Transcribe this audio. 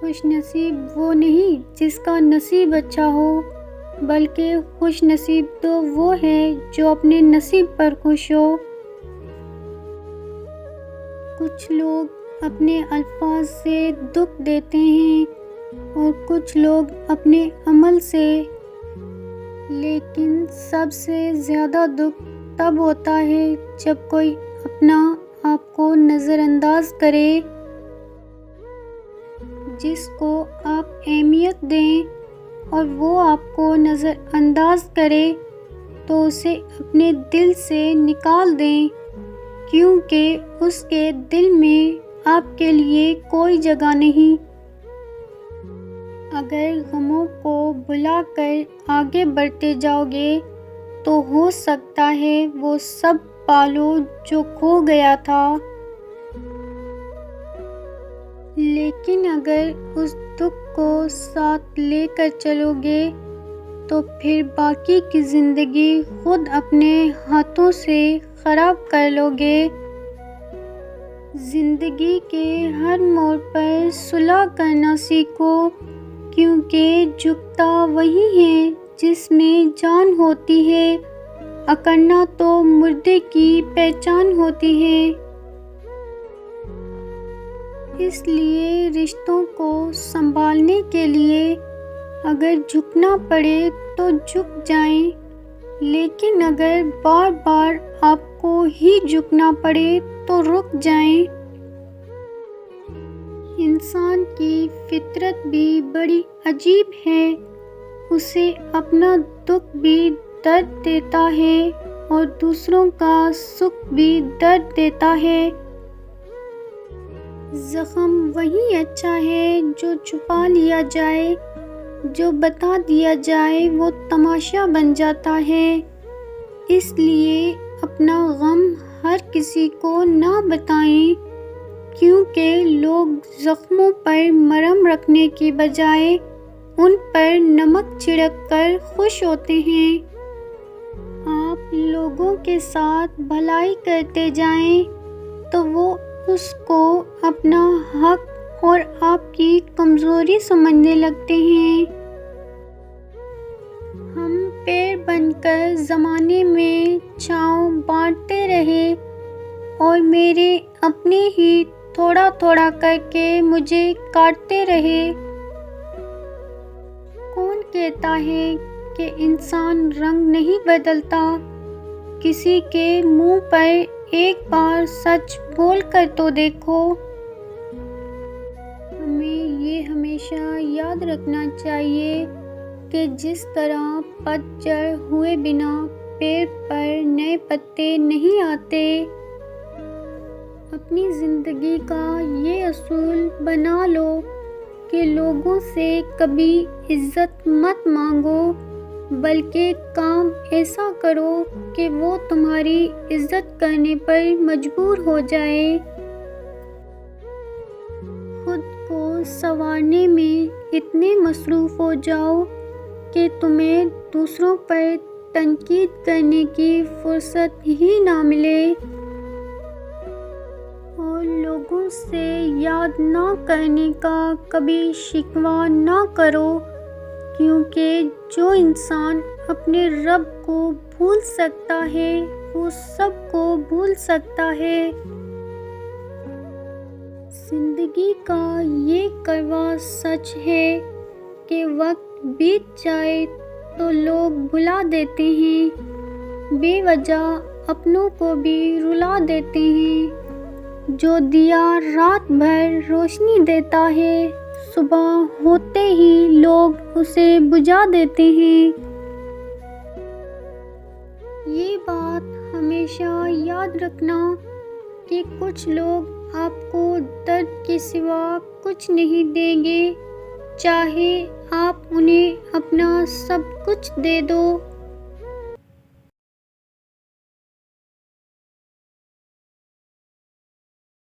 خوش نصیب وہ نہیں جس کا نصیب اچھا ہو، بلکہ خوش نصیب تو وہ ہے جو اپنے نصیب پر خوش ہو۔ کچھ لوگ اپنے الفاظ سے دکھ دیتے ہیں اور کچھ لوگ اپنے عمل سے، لیکن سب سے زیادہ دکھ تب ہوتا ہے جب کوئی اپنا آپ کو نظر انداز کرے۔ جس کو آپ اہمیت دیں اور وہ آپ کو نظر انداز کرے تو اسے اپنے دل سے نکال دیں، کیونکہ اس کے دل میں آپ کے لیے کوئی جگہ نہیں۔ اگر غموں کو بھلا کر آگے بڑھتے جاؤ گے تو ہو سکتا ہے وہ سب پالو جو کھو گیا تھا، لیکن اگر اس دکھ کو ساتھ لے کر چلو گے تو پھر باقی کی زندگی خود اپنے ہاتھوں سے خراب کر لو گے۔ زندگی کے ہر موڑ پر صلح کرنا سیکھو، کیونکہ جھکتا وہی ہے جس میں جان ہوتی ہے، اکڑنا تو مردے کی پہچان ہوتی ہے۔ اس لیے رشتوں کو سنبھالنے کے لیے اگر جھکنا پڑے تو جھک جائیں، لیکن اگر بار بار آپ کو ہی جھکنا پڑے تو رک جائیں۔ انسان کی فطرت بھی بڑی عجیب ہے، اسے اپنا دکھ بھی درد دیتا ہے اور دوسروں کا سکھ بھی درد دیتا ہے۔ زخم وہی اچھا ہے جو چھپا لیا جائے، جو بتا دیا جائے وہ تماشا بن جاتا ہے۔ اس لیے اپنا غم ہر کسی کو نہ بتائیں، کیونکہ لوگ زخموں پر مرہم رکھنے کی بجائے ان پر نمک چھڑک کر خوش ہوتے ہیں۔ آپ لوگوں کے ساتھ بھلائی کرتے جائیں تو وہ اس کو اپنا حق اور آپ کی کمزوری سمجھنے لگتے ہیں۔ ہم پیڑ بن کر زمانے میں چھاؤں بانٹتے رہے اور میرے اپنے ہی تھوڑا تھوڑا کر کے مجھے کاٹتے رہے۔ کون کہتا ہے کہ انسان رنگ نہیں بدلتا؟ کسی کے منہ پر ایک بار سچ بول کر تو دیکھو۔ ہمیں یہ ہمیشہ یاد رکھنا چاہیے کہ جس طرح پتجھڑ ہوئے بنا پیڑ پر نئے پتے نہیں آتے، اپنی زندگی کا یہ اصول بنا لو کہ لوگوں سے کبھی عزت مت مانگو، بلکہ کام ایسا کرو کہ وہ تمہاری عزت کرنے پر مجبور ہو جائے۔ خود کو سنوارنے میں اتنے مصروف ہو جاؤ کہ تمہیں دوسروں پر تنقید کرنے کی فرصت ہی نہ ملے، اور لوگوں سے یاد نہ کرنے کا کبھی شکوہ نہ کرو، کیونکہ جو انسان اپنے رب کو بھول سکتا ہے وہ سب کو بھول سکتا ہے۔ زندگی کا یہ کڑوا سچ ہے کہ وقت بیت جائے تو لوگ بھلا دیتے ہیں، بے وجہ اپنوں کو بھی رلا دیتے ہیں۔ جو دیا رات بھر روشنی دیتا ہے، صبح ہوتے ہی لوگ اسے بجھا دیتے ہیں۔ یہ بات ہمیشہ یاد رکھنا کہ کچھ لوگ آپ کو درد کے سوا کچھ نہیں دیں گے، چاہے آپ انہیں اپنا سب کچھ دے دو۔